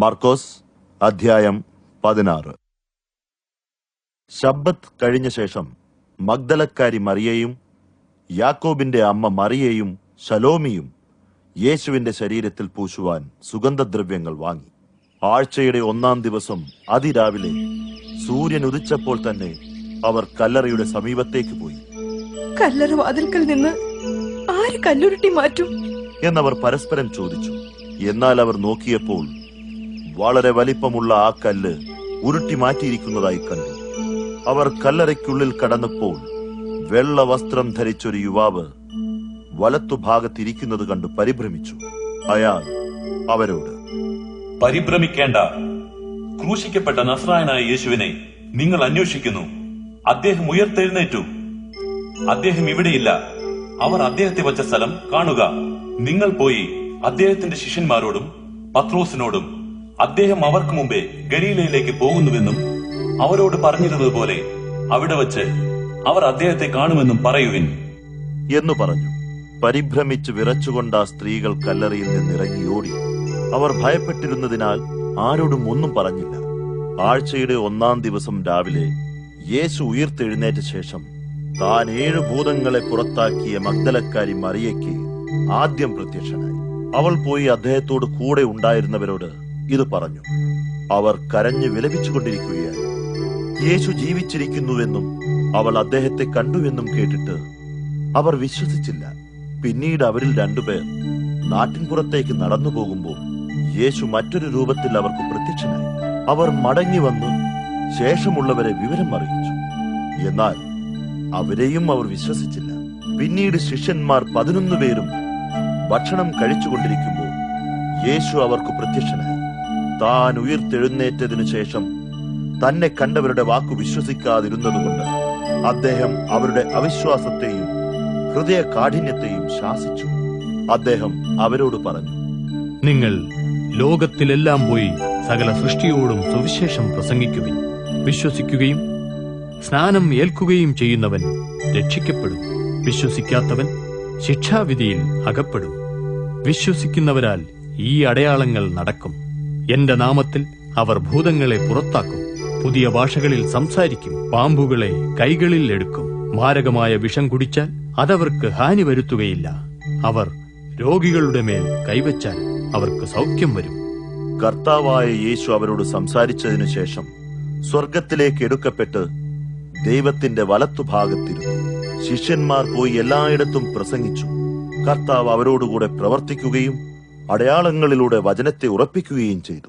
മർക്കോസ് അധ്യായം 16. ശബ്ബത്ത് കഴിഞ്ഞ ശേഷം മഗ്ദലക്കാരി മറിയയും യാക്കോബിന്റെ അമ്മ മറിയയും ശലോമിയും യേശുവിന്റെ ശരീരത്തിൽ പൂശുവാൻ സുഗന്ധദ്രവ്യങ്ങൾ വാങ്ങി. ആഴ്ചയുടെ 1-ാം ദിവസം അതിരാവിലെ സൂര്യൻ ഉദിച്ചപ്പോൾ തന്നെ അവർ കല്ലറയുടെ സമീപത്തേക്ക് പോയി. കല്ലറ വാതിൽക്കൽ നിന്ന് ആര് കല്ലുരുട്ടി മാറ്റും എന്നവർ പരസ്പരം ചോദിച്ചു. എന്നാൽ അവർ നോക്കിയപ്പോൾ വളരെ വലിപ്പമുള്ള ആ കല്ല് ഉരുട്ടി മാറ്റിയിരിക്കുന്നതായി കണ്ടു. അവർ കല്ലറയ്ക്കുള്ളിൽ കടന്നപ്പോൾ വെള്ള വസ്ത്രം ധരിച്ചൊരു യുവാവ് വലത്തുഭാഗത്തിരിക്കുന്നത് കണ്ട് പരിഭ്രമിച്ചു. അയാൾ അവരോട്, പരിഭ്രമിക്കേണ്ട, ക്രൂശിക്കപ്പെട്ട നസ്രായനായ യേശുവിനെ നിങ്ങൾ അന്വേഷിക്കുന്നു. അദ്ദേഹം ഉയർത്തെഴുന്നേറ്റു. അദ്ദേഹം ഇവിടെയില്ല. അവർ അദ്ദേഹത്തെ വച്ച സ്ഥലം കാണുക. നിങ്ങൾ പോയി അദ്ദേഹത്തിന്റെ ശിഷ്യന്മാരോടും പത്രോസിനോടും അദ്ദേഹം അവർക്ക് മുമ്പേ ഗലീലയിലേക്ക് പോകുന്നുവെന്നും അവരോട് പറഞ്ഞിരുന്നതുപോലെ അവിടെ വച്ച് അവർ അദ്ദേഹത്തെ കാണുമെന്നും പറയുവിൻ എന്നു പറഞ്ഞു. പരിഭ്രമിച്ച് വിറച്ചുകൊണ്ട് ആ സ്ത്രീകൾ കല്ലറയിൽ നിന്നിറങ്ങി ഓടി. അവർ ഭയപ്പെട്ടിരുന്നതിനാൽ ആരോടും ഒന്നും പറഞ്ഞില്ല. ആഴ്ചയുടെ 1-ാം ദിവസം രാവിലെ യേശു ഉയർത്തെഴുന്നേറ്റ ശേഷം താൻ 7 ഭൂതങ്ങളെ പുറത്താക്കിയ മഗ്ദലക്കാരി മറിയയ്ക്ക് ആദ്യം പ്രത്യക്ഷനായി. അവൾ പോയി അദ്ദേഹത്തോട് കൂടെ ഉണ്ടായിരുന്നവരോട് ഇത് പറഞ്ഞു. അവർ കരഞ്ഞു വിലപിച്ചുകൊണ്ടിരിക്കുകയായി. യേശു ജീവിച്ചിരിക്കുന്നുവെന്നും അവൾ അദ്ദേഹത്തെ കണ്ടുവെന്നും കേട്ടിട്ട് അവർ വിശ്വസിച്ചില്ല. പിന്നീട് അവരിൽ 2 പേർ നാട്ടിൻപുറത്തേക്ക് നടന്നു പോകുമ്പോൾ യേശു മറ്റൊരു രൂപത്തിൽ അവർക്ക് പ്രത്യക്ഷനായി. അവർ മടങ്ങി വന്ന് ശേഷമുള്ളവരെ വിവരം അറിയിച്ചു. എന്നാൽ അവരെയും അവർ വിശ്വസിച്ചില്ല. പിന്നീട് ശിഷ്യന്മാർ 11 പേരും ഭക്ഷണം കഴിച്ചുകൊണ്ടിരിക്കുമ്പോൾ യേശു അവർക്ക് പ്രത്യക്ഷനായി. താൻ ഉയർത്തെഴുന്നേറ്റതിനു ശേഷം തന്നെ കണ്ടവരുടെ വാക്കു വിശ്വസിക്കാതിരുന്നതുകൊണ്ട് അദ്ദേഹം അവരുടെ അവിശ്വാസത്തെയും ഹൃദയ കാഠിന്യത്തെയും ശാസിച്ചു. അദ്ദേഹം അവരോട് പറഞ്ഞു, നിങ്ങൾ ലോകത്തിലെല്ലാം പോയി സകല സൃഷ്ടിയോടും സുവിശേഷം പ്രസംഗിക്കുവിൻ. വിശ്വസിക്കുകയും സ്നാനം ഏൽക്കുകയും ചെയ്യുന്നവൻ രക്ഷിക്കപ്പെടും. വിശ്വസിക്കാത്തവൻ ശിക്ഷാവിധിയിൽ അകപ്പെടും. വിശ്വസിക്കുന്നവരാൽ ഈ അടയാളങ്ങൾ നടക്കും. എന്റെ നാമത്തിൽ അവർ ഭൂതങ്ങളെ പുറത്താക്കും. പുതിയ ഭാഷകളിൽ സംസാരിക്കും. പാമ്പുകളെ കൈകളിൽ എടുക്കും. മാരകമായ വിഷം കുടിച്ചാൽ അതവർക്ക് ഹാനി വരുത്തുകയില്ല. അവർ രോഗികളുടെ മേൽ കൈവച്ചാൽ അവർക്ക് സൗഖ്യം വരും. കർത്താവായ യേശു അവരോട് സംസാരിച്ചതിനു ശേഷം സ്വർഗത്തിലേക്ക് എടുക്കപ്പെട്ട് ദൈവത്തിന്റെ വലത്തുഭാഗത്തിരുന്നു. ശിഷ്യന്മാർ പോയി എല്ലായിടത്തും പ്രസംഗിച്ചു. കർത്താവ് അവരോടുകൂടെ പ്രവർത്തിക്കുകയും അടയാളങ്ങളിലൂടെ വചനത്തെ ഉറപ്പിക്കുകയും ചെയ്തു.